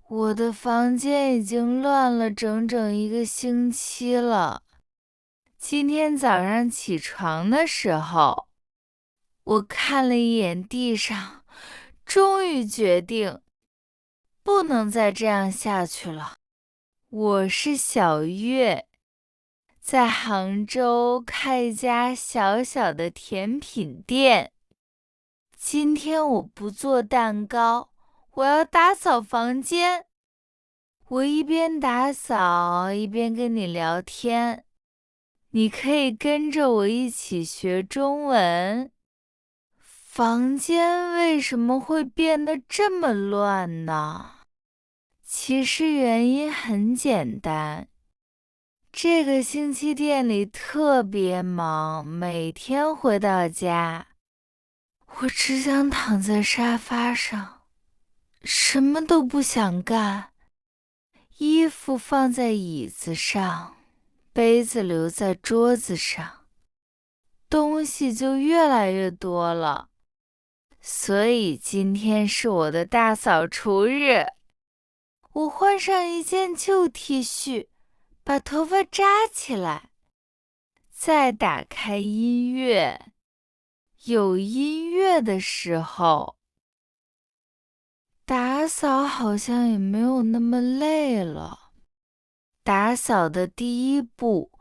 我的房间已经乱了整整一个星期了。今天早上起床的时候，我看了一眼地上，终于决定不能再这样下去了。我是小月，在杭州开一家小小的甜品店。今天我不做蛋糕，我要打扫房间。我一边打扫一边跟你聊天，你可以跟着我一起学中文。房间为什么会变得这么乱呢？其实原因很简单，这个星期店里特别忙，每天回到家，我只想躺在沙发上，什么都不想干。衣服放在椅子上，杯子留在桌子上，东西就越来越多了。所以今天是我的大扫除日。我换上一件旧 T 恤，把头发扎起来，再打开音乐。有音乐的时候，打扫好像也没有那么累了。打扫的第一步，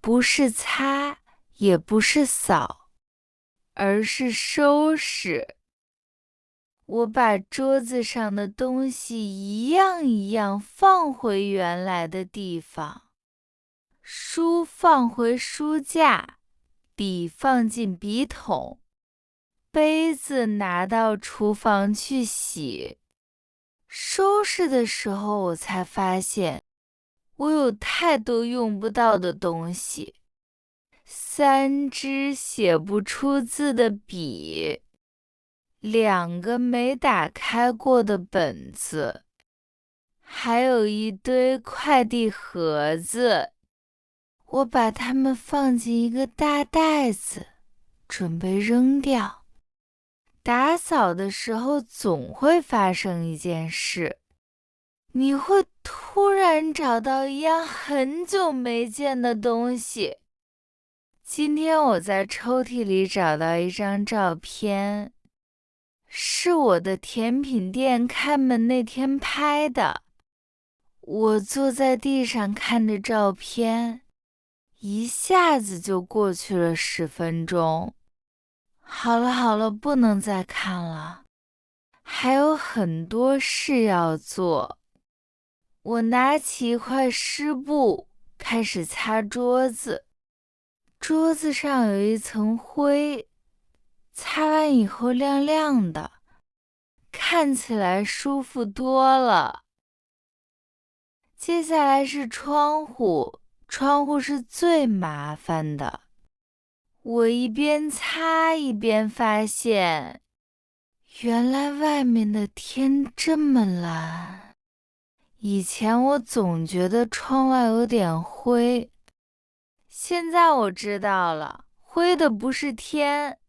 不是擦，也不是扫，而是收拾。我把桌子上的东西一样一样放回原来的地方，书放回书架，笔放进笔筒，杯子拿到厨房去洗。收拾的时候，我才发现我有太多用不到的东西：3支写不出字的笔。2个没打开过的本子，还有一堆快递盒子。我把它们放进一个大袋子，准备扔掉。打扫的时候总会发生一件事，你会突然找到一样很久没见的东西。今天我在抽屉里找到一张照片。是我的甜品店开门那天拍的。我坐在地上看着照片，一下子就过去了10分钟。好了好了，不能再看了，还有很多事要做。我拿起一块湿布，开始擦桌子。桌子上有一层灰，擦完以后亮亮的。看起来舒服多了。接下来是窗户，窗户是最麻烦的。我一边擦一边发现，原来外面的天这么蓝。以前我总觉得窗外有点灰，现在我知道了，灰的不是天，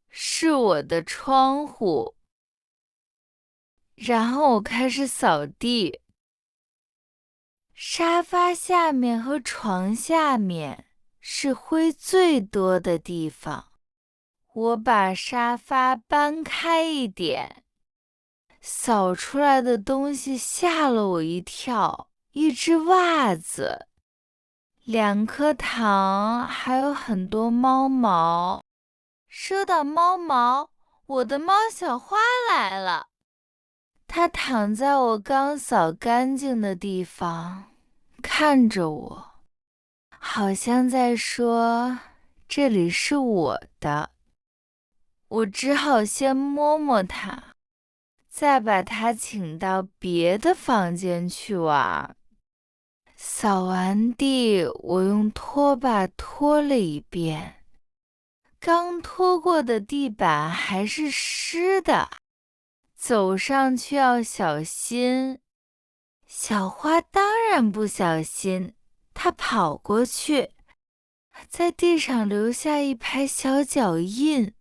是我的窗户。然后我开始扫地。沙发下面和床下面是灰最多的地方。我把沙发搬开一点，扫出来的东西吓了我一跳：一只袜子、2颗糖，还有很多猫毛。说到猫毛，我的猫小花来了。它躺在我刚扫干净的地方，看着我，好像在说：“这里是我的。”我只好先摸摸它，再把它请到别的房间去玩。扫完地，我用拖把拖了一遍，刚拖过的地板还是湿的。走上去要小心。小花当然不小心，它跑过去，在地上留下一排小脚印。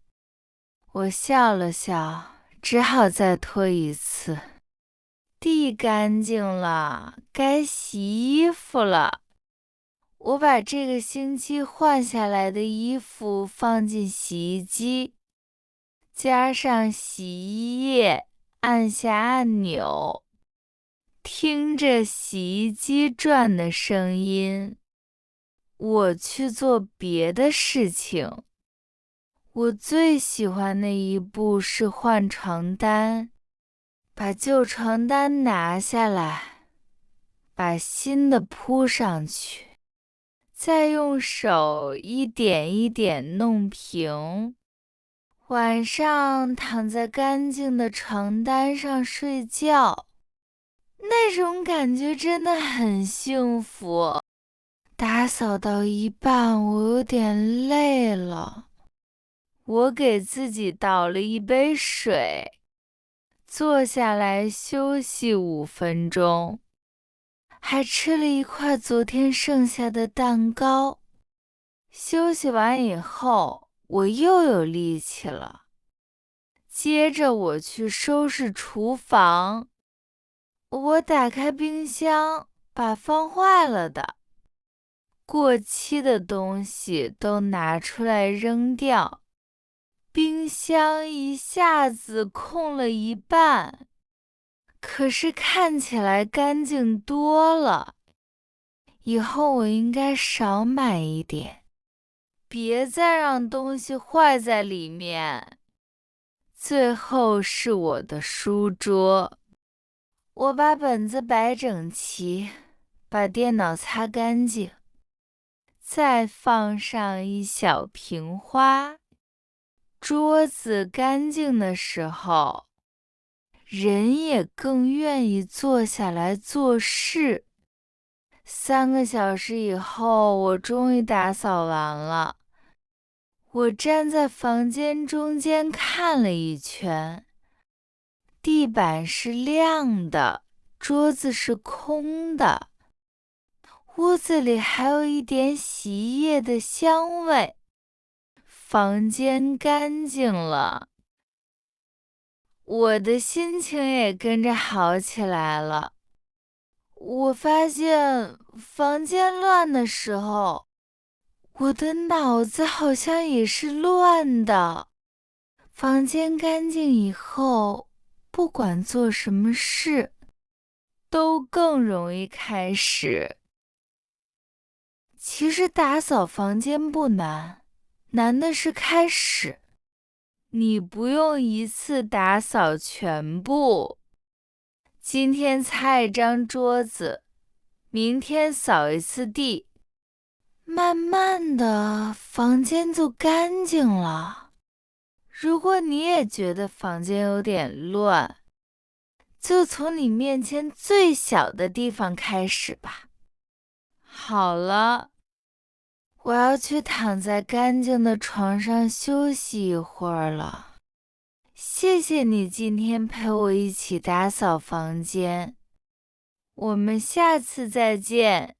我笑了笑，只好再拖一次。地干净了，该洗衣服了。我把这个星期换下来的衣服放进洗衣机，加上洗衣液，按下按钮，听着洗衣机转的声音，我去做别的事情。我最喜欢的一步是换床单，把旧床单拿下来，把新的铺上去，再用手一点一点弄平。晚上躺在干净的床单上睡觉，那种感觉真的很幸福。打扫到一半，我有点累了。我给自己倒了一杯水，坐下来休息5分钟，还吃了一块昨天剩下的蛋糕。休息完以后，我又有力气了。接着我去收拾厨房，我打开冰箱，把放坏了的、过期的东西都拿出来扔掉。冰箱一下子空了一半，可是看起来干净多了。以后我应该少买一点，别再让东西坏在里面。最后是我的书桌，我把本子摆整齐，把电脑擦干净，再放上一小瓶花。桌子干净的时候，人也更愿意坐下来做事。3个小时以后，我终于打扫完了。我站在房间中间看了一圈，地板是亮的，桌子是空的，屋子里还有一点洗衣液的香味。房间干净了，我的心情也跟着好起来了。我发现房间乱的时候，我的脑子好像也是乱的。房间干净以后，不管做什么事，都更容易开始。其实打扫房间不难，难的是开始。你不用一次打扫全部，今天擦一张桌子，明天扫一次地，慢慢的房间就干净了。如果你也觉得房间有点乱，就从你面前最小的地方开始吧。好了，我要去躺在干净的床上休息一会儿了。谢谢你今天陪我一起打扫房间，我们下次再见。